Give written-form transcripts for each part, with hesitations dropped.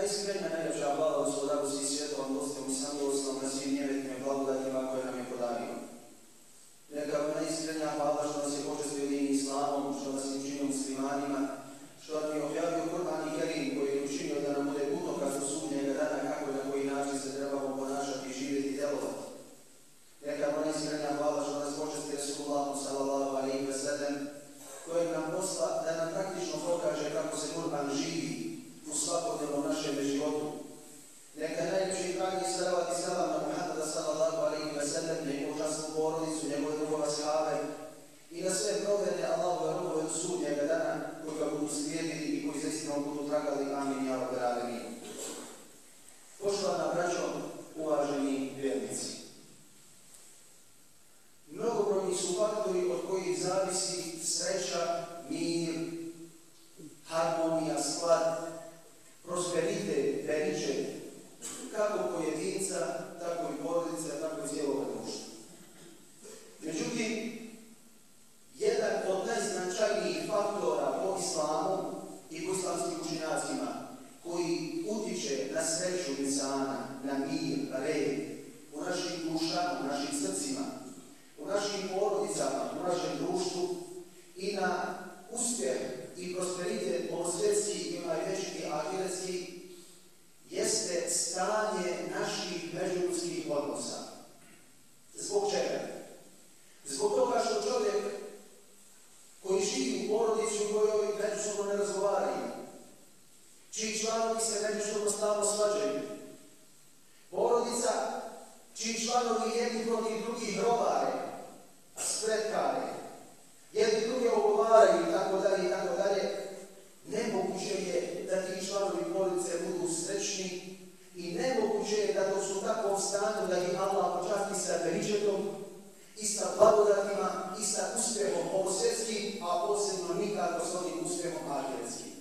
najiskrenija, najljepša hvala Gospodaru svih svjetova, gostom i samilosnom na svim njevetnim i blagodatima koje nam je podario. Neka vam najiskrenija hvala što nas je počestio jedini islamom, što nas je učinio muslimanima, što nam je objavio Kur'an i Kerim koji je učinio da nam bude putokaz do sudnjega dana kako i na koji način se trebamo ponašati i živjeti i djelovati. Neka vam najiskrenija hvala što nas počestio Resulullahom sallallahu alejhi ve sellem, kojeg nam posla da nam praktično pokaže kako se Kur'an živi u svakodnevnom našem životu. Neka najljepši dragi salavat i salam na Muhammada sallallahu alejhi ve sellem, njegovu časnu porodicu, njegove drugove ashaabe i na sve provjerne Allahove robove do sudnjega dana koji ga budu slijedili i koji za istinom budu tragali. Amin, ja rabbel alemin. Poštovana braćo, uvaženi vjernici, mnogobrojni su faktori od kojih zavisi sreća, mir, harmonija, sklad, prosperitet, beričet, kako pojedinca, tako i porodice, tako i cijelog društva. Međutim, jedan od najznačajnijih faktora po islamu i po islamskim učenjacima koji utiče na sreću insana, na mir, red, u našim dušama, u našim srcima, u našim porodicama, u našem društvu i na uspjeh i prosperitet ovosvjetski i onaj vječni ahiretski jeste stanje naših međuljudskih odnosa. Zbog čega? Zbog toga što čovjek koji živi u porodici u kojoj međusobno ne razgovaraju, čiji članovi se međusobno stalno svađaju, porodica čiji članovi jedni protiv drugih rovare, spletkare, jedni druge ogovaraju itd., nemoguće je da ti članovi porodice budu srećni i nemoguće je da dok su u takvom stanju da ih Allah počasti sa beričetom i sa blagodatima i sa uspjehom ovosvjetskim, a posebno nikako s onim uspjehom ahiretskim.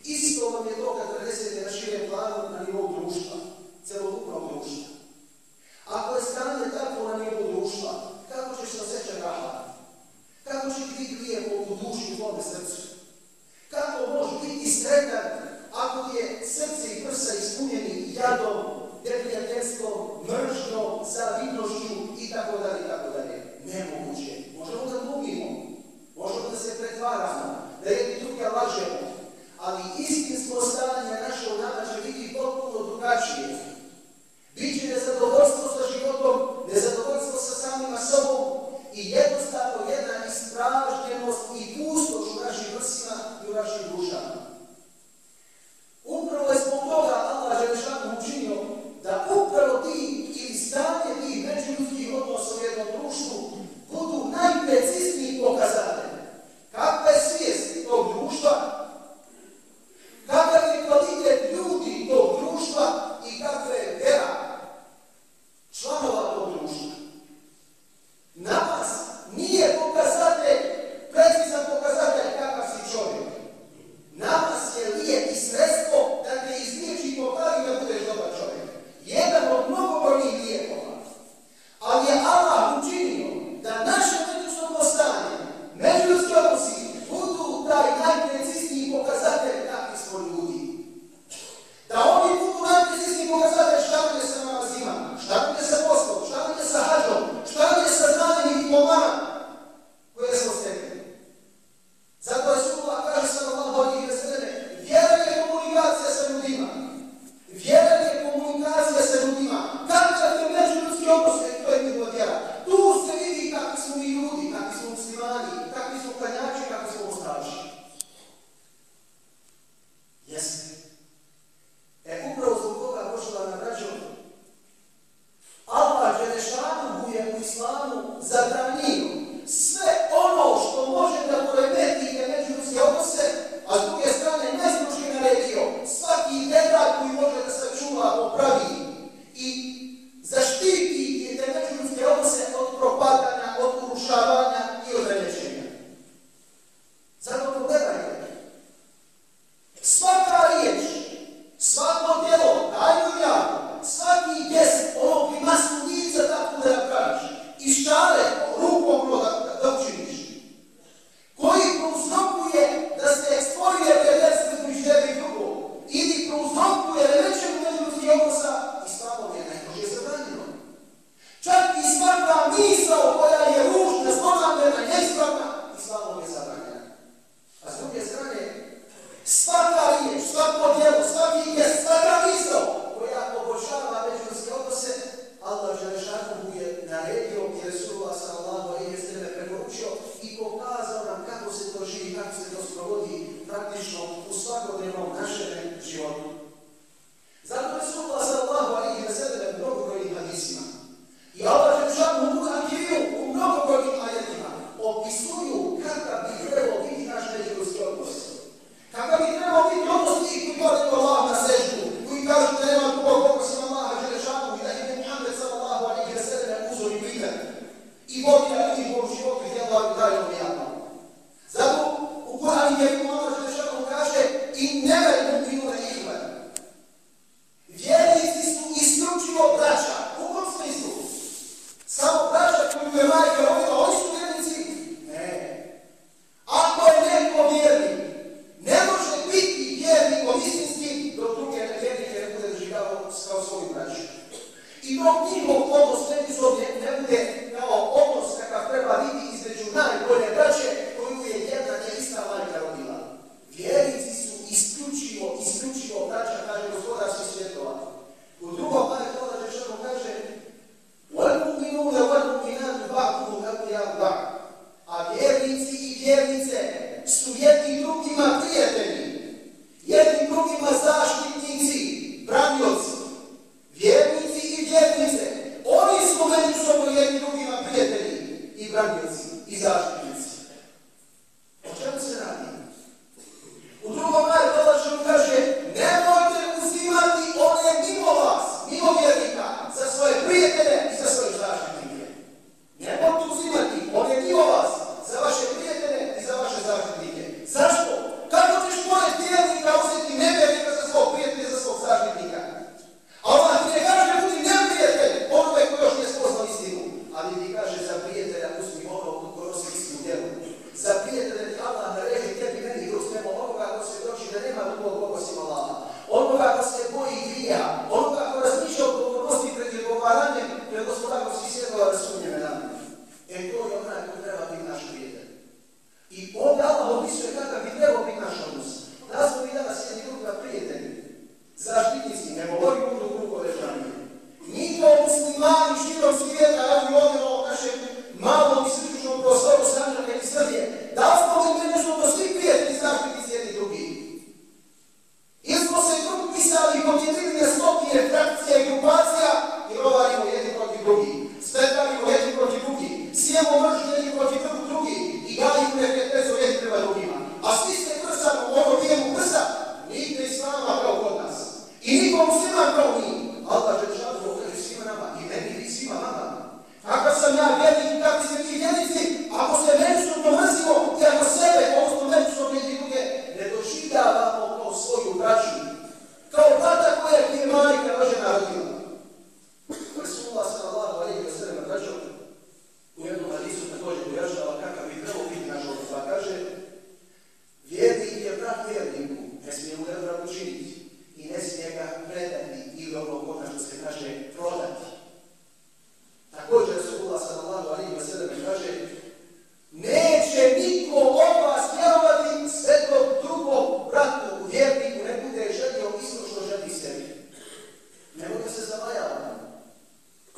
Isto vam je to kad prenesete na širem planu na nivou društva, celokupnog društva. Ako je stanje tako na nivou društva, kako ćeš se osjećati rahat? Kako će biti lijepo u duši u tvome srcu? Kako možeš biti sretan ako ti je srce i prsa ispunjeni jadom, neprijateljstvom, mržnjom, zavidnošću itd. Nemoguće. Možemo da glumimo, možemo da se pretvaramo, da jedni druge lažemo, ali istinsko stanje našeg dana će biti potpuno drugačije. Biće nezadovoljstvo sa životom, nezadovoljstvo sa samima sobom i jednostavno jedna ispražnjenost i pustoš u našim prsima i u našim dušama. Upravo je zbog toga Allah Đelešanu učinio da upravo ti ili stanje tih međuljudskih odnosa u jednom društvu budu najprecizniji pokazatelj kakva je svijest tog društva, kakav je kvalitet ljudi tog društva i kakva je vera članova tog društva. Namaz nije pokazatelj, precizan pokazatelj kakav si čovjek. Namaz je lijek i sredstvo da te izliječi i popravi da budeš dobar čovjek. Jedan od mnogobrojnih lijekova. Ali je Allah učinio da naše međusobno stanje, međuljudski odnosi budu taj najprecizniji pokazatelj kakvi smo ljudi. Da oni budu najprecizniji pokazatelj šta nam je sa namazima, šta nam je sa poslom, šta nam je sa hađom, šta nam je sa znanjem i diplomama koje smo stekli. Zato je Rasulullah kaže sallallahu alejhi ve sellem, vjera je komunikacija sa ljudima. Vjera je komunikacija sa ljudima. Kakav je međuljudski odnos, to je njegova vjera. Tu se vidi kakvi smo mi ljudi, kakvi smo muslimani, kakvi smo klanjači, kakvi smo ostači. Jeste. Upravo zbog toga, poštovana braćo, Allah Đelešanu je u islamu zabranio sve ono što može da poremeti te međuljudske odnose, a s druge strane najstrožije naredio svaki detalj koji može da se čuva, popravi i zaštiti te međuljudske odnose od propadanja, od urušavanja i od remećenja. Zato pogledajte. Svaka riječ, svako djelo, daju jako, svaki gest onog primasnu lica tako da napraviš, i šale rukom da učiniš, koji prouzrokuje da se stvoruje prijateljstvo između tebe i drugog, ili prouzrokuje svakodnevnom našem životu. Zato Resulullah sallallahu alejhi ve sellem mnogobrojnim hadisima i Allah dželešanu u Kur'anu u mnogobrojnim ajetima opisuju kakav bi trebao biti naš međuljudski odnos. Kakav bi trebao biti odnos tih koji padaju Allah na seždu, koji kažu da nema drugog osim Allaha dželešanu i da je Muhammed sallallahu alejhi ve sellem uzor i primjer i vodilja ljudi u životu i Allah bi dali objavno. Zato u Kur'anu je Allah dželešanu kaže innama al-mu'minuna ikhwan. Vjernici su isključivo braća. U kom smislu? Samo braća koju je majka rodila, oni su vjernici? Ne. Ako je neko vjernik, ne može biti vjernikom istinski dok druge vjernike ne bude doživljavao kao svoju braću. I dok njihov odnos međusobno ne bude kao odnos kakav treba biti između najbolje braće koju je jedna te ista majka rodila. Vjernici su isključivo braća, kaže Gospodar svih svjetova. U drugom ajetu Allah dželešanu kaže وَالْمُؤْمِنُونَ وَالْمُؤْمِنَاتُ بَعْضُهُمْ أَوْلِيَاءُ بَعْضٍ. A vjernici i vjernice su jedni drugima prijatelji, jedni drugima zaštitnici, branioci. Vjernici i vjernice, oni su međusobno jedni drugima prijatelji i branioci i zaštitnici. O čemu se radi? U drugom ajetu Allah dželešanu kaže nemojte uzimati one mimo vas, mimo vjernika, za svoje prijatelje i za svoje zaštitnike. Nemojte uzimati one mimo vas, za vaše prijatelje i za vaše zaštitnike. Zašto? Kako ćeš pored vjernika uzeti nevjernika za svog prijatelja i za svog zaštitnika? Allah ti ne kaže budi neprijatelj, onome koji još nije spoznao istinu, ali ti kaže za prijatelja uzmi ono ko nosi istinu djelu. Za prijatelja ti Allah naređe tebi meni i uzmemo onoga ko se doći da nema drugog Boga osim Allaha. Onoga ko se boji grija, onoga ko razmišlja o odgovornosti pred odgovaranjem pred Gospodarom svih svjetova da sumnjeme na mene. To je onaj ko treba biti naš prijatelj. I ovdje Allah opisuje kakav bi trebao biti naš odnos. Nas smo i danas jedni drugima prijatelji, zaštitnici, ne govorimo u drugo ležanje. Mi to muslimani širom svijeta, evo i ovdje na ovom našem malom i sličnom prostoru Sandžaka i Srbije, da smo li međusobno svi prijatelji zaštitnici jedni drugi. Ili smo se grupisali i podijelili na stotine frakcija i grupacija i rovarimo jedni protiv drugi, spetavimo jedni protiv drugi, sijemo mržnju jedni protiv drugi i gajimo neprijateljstvo jedni prema drugima. A svi se prsamo u ono bijelu prsa, nigde islama kao kod nas. I niko musliman kao mi. Allah dželešanu kaže svima nama i meni i svima nama. Kakav sam ja vjernik i kakvi ste vi vjernici, ako se međusobno mrzimo i ako sebe, odnosno međusobno jedni druge, ne doživljavamo kao svoju braću. Kao brata koja je majka rođena rodila. Resulullah sallallahu alejhi ve sellem kaže u jednom hadisu također pojašnjava kakav bi trebao biti naš odnos. Pa kaže vjernik je brat vjerniku, ne smije mu nepravdu činiti i ne smije ga predati ili ono kod što se kaže prodati. Također Resulullah sallallahu alejhi ve sellem kaže neće niko od vas vjerovati sve dok drugom bratu vjerniku ne bude želio isto što želi sebi. Nemoj da se zavajavamo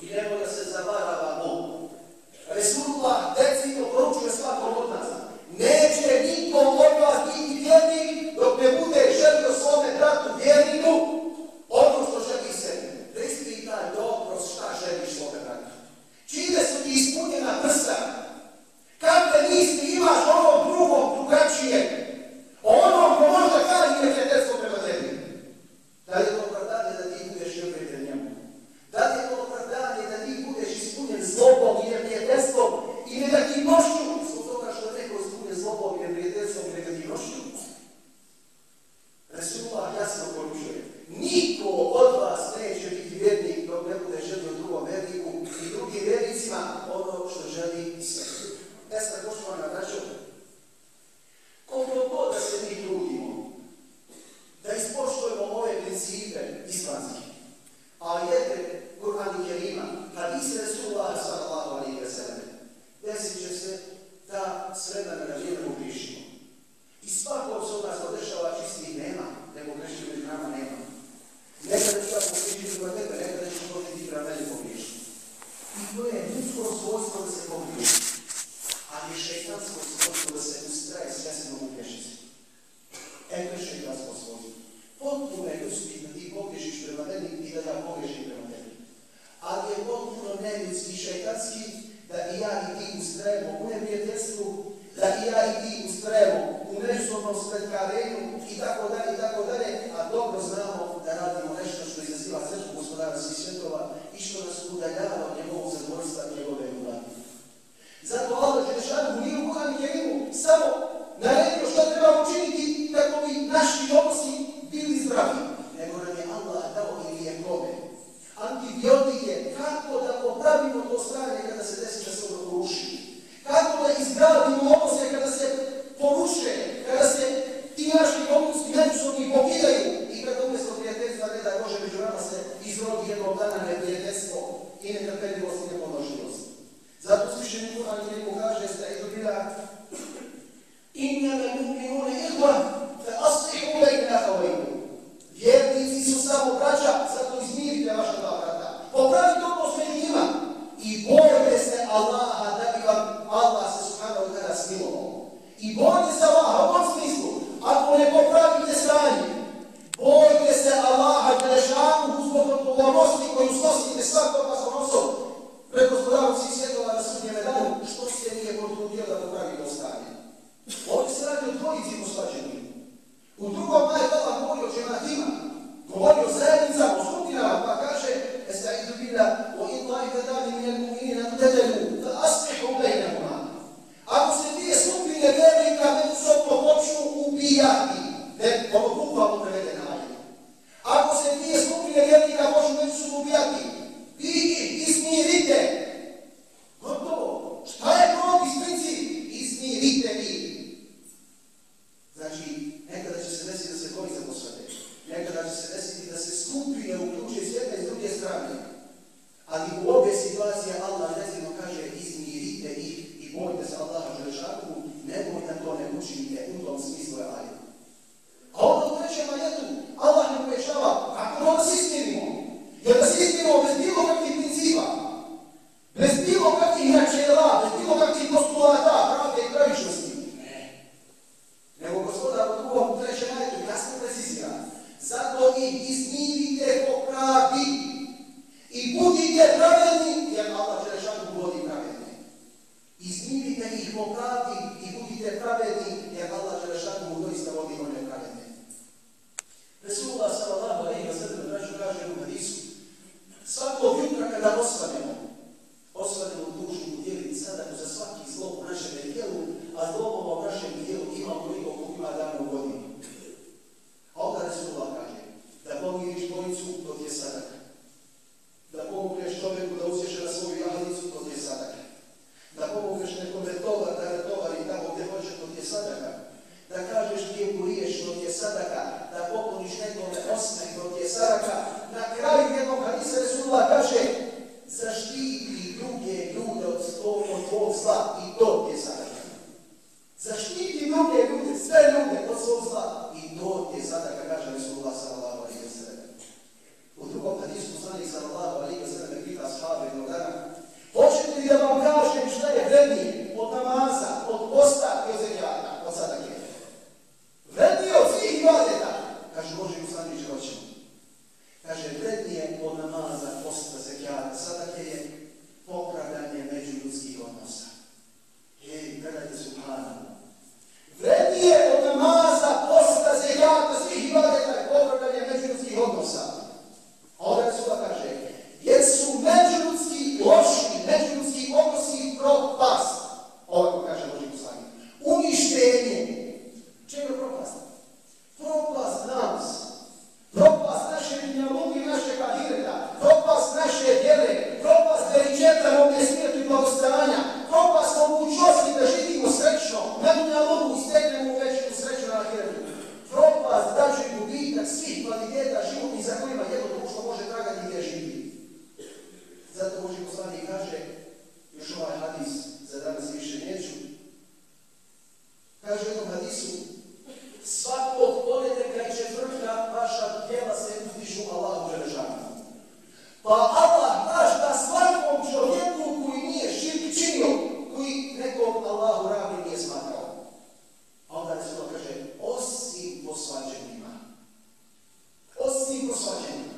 i nemoj da se zavaravamo. Resulullah decidno poručuje svakom od nas. Neće niko od vas biti vjernik dok ne bude želio svome bratu vjerniku ono što želi sebi. Preispitaj dobro šta želiš svome bratu. Čime su ti ispunjena prsa? Kakve misli imaš onom drugom drugačije? Onom ko možda kaže neprijateljstvo prema tebi. Da li je to opravdanje da ti budeš neprijatelj njemu? Da li je to opravdanje da ti budeš ispunjen zlobom i neprijateljstvom i negativnošću? Zbog toga što neko ispunjen zlobom i neprijateljstvom i negativnošću? Resulullah jasno poručuje. bukvalno prevedena ajet. Ako se dvije skupine vjernika počnu međusobno ubijati, vi ih izmirite. Gotovo. Šta je propis princip? Izmirite vi. Znači, nekada će se desiti da se dvojica posvade. Nekada će se desiti da se skupine uključe s jedne i s druge strane. Ali u obje situacije Allah rezino kaže izmirite ih i bojte se Allaha Đelešanu, nemoj da to ne učinite, u tom smislu je ajet. A onda u trećem ajetu Allah ne pojašnjava kako to da se izmirimo. Jer da se izmirimo bez bilo kakvih principa, bez bilo kakvih načela, bez bilo kakvih postulata, pravde i pravičnosti. Nego Gospodar u drugom, u trećem ajetu jasno precizira. Zato ih izmirite po pravdi i budite pravedni, jer Allah Đelešanu vodi pravedne. Izmirite ih po pravdi i budite pravedni, jer Allah Đelešanu doista vodi one pravedne. Resulullah sallallahu alejhi ve sellem kaže u hadisu: svakog jutra kada osvanemo dužnu udjeliti sadaku za svaki zlo u našem dijelu, a zlo u našem dijelu ima koliko ima dana u godinu. A onda Resulullah kaže da pomiriš dvojicu, to ti je sadaka. Da pomogneš čovjeku da usješe na svoju jahalicu, to ti je sadaka. Da pomogneš nekome tovar, da ne tovari tamo gdje hoće, to ti je sadaka. Da kažeš lijepu riječ, to ti je sadaka. Da pokloniš nekome osmeh, to ti je sadaka. Na kraju jednog hadisa Resulullah kaže: zaštiti druge ljude od tvog zla i to ti je sadaka. Zaštiti druge ljude, sve ljude od svog zla i to ti je sadaka, kaže Resulullah sallallahu alejhi ve sellem. U drugom hadisu poslanik sallallahu alejhi ve sellem pita ashabe jednog dana: hoćete li da vam kažem šta je vrednije od namaza, od posta i od zekijata, od sadake? Vrednije od svih ibadeta. Kaže Boži poslaniče, hoćemo. Kaže vrednije od namaza, posta, zekijata, sadake je popravljanje međuljudskih odnosa. Gledajte subhanallah. Vrednije od namaza, posta, zekijata, svih ibadeta je popravljanje međuljudskih odnosa. A onda Resulullah kaže: jer su međuljudski loši, međuljudski odnosi propast. Ovako kaže Boži poslanik. Uništenje. Čega propast? Propast nas. Propast naše dunjaluka i našeg ahireta. Propast naše vjere. Propast veličeta na ovdje svijetu i blagostanja. Propast mogućnosti da živimo srećno. Na dunjaluku i steknemo veću sreću na ahiretu. Propast dađe gubitak svih kvaliteta životnih za kojima jedno društvo može tragati gdje živi. Zato Boži poslanik kaže, još ovaj hadis za danas više neću, kaže u jednom hadisu: svakog ponedjeljka i četvrtka vaša djela se uzdižu Allahu Đelešanu. Pa Allah prašta svakom čovjeku koji nije širk činio, koji nekog Allahu ravni nije smatrao. A onda Resulullah kaže: osim posvađenjima. Osim posvađenjima.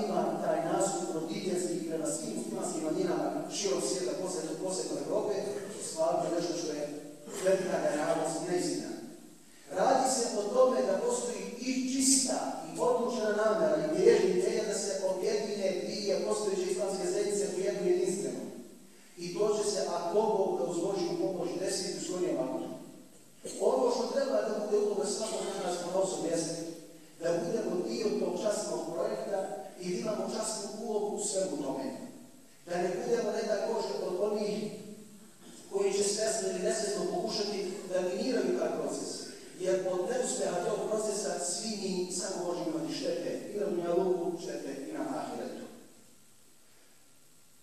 ima taj nastup roditeljski prema svim muslimanskim manjinama širom svijeta, posebno Evrope, stvarno je nešto što je velika realnost i neistina. Radi se o tome da postoji i čista i odlučena namjera i težnja ideja da se objedine dvije postojeće islamske zajednice u jednu jedinstvenu. I to će se, ako Bog da uz Božju pomoć desiti u skorijem vremenu. Ono što treba da bude uloga svakog nas ponosom jeste da budemo dio tog časnog projekta i da imamo časnu ulogu u svemu tome. Da ne budemo ne da Bože od onih koji će svesno ili nesvesno pokušati da miniraju taj proces. Jer od neuspeha tog procesa svi mi samo možemo imati štete i na dunjaluku, štete i na ahiretu.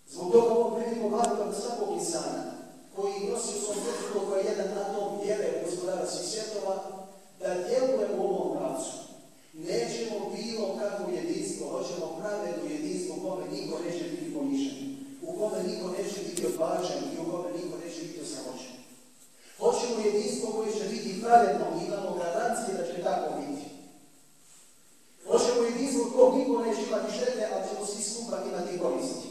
Zbog toga ovo prividimo važno da svakog insana koji nosi u svom srcu koji je jedan atom vjere u gospodara svih svjetova, da djelujemo u ovom pravcu. Nećemo bilo kakvo jedinstvo, hoćemo pravedno jedinstvo u kome niko neće biti ponižen, u kome niko neće biti odbačen i u kome niko neće biti osamoćen. Hoćemo jedinstvo koje će biti pravedno i imamo garancije da će tako biti. Hoćemo jedinstvo kog niko neće imati štete, ali ćemo svi skupa imati koristi.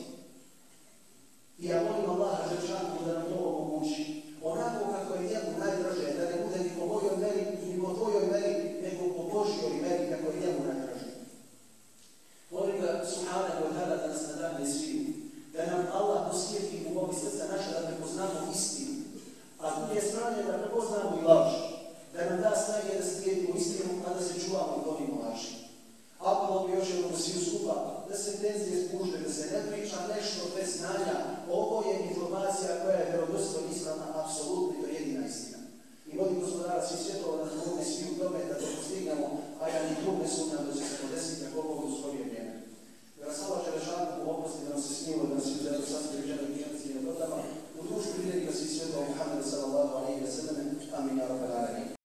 I ja molim Allaha Želešanu da nam to omogući. Onako kako je njemu najdraže, da ne bude ni po mojoj meri, ni po tvojoj meri, nego po Božjoj meri kako je njemu najdraže. Molim ga Subhanahu wa ta'ala da nas nadahne sviju, da nam Allah posvijeti u ovi srca naša da prepoznamo istinu, a s druge strane da prepoznamo i laž, da nam da snage da slijedimo istinu, a da se čuvamo i klonimo laži. Apelo bi još jednom sviju skupa, da se tenzije spušte, da se ne priča nešto bez znanja. Ovo je informacija koja je vjerodostojna ispravna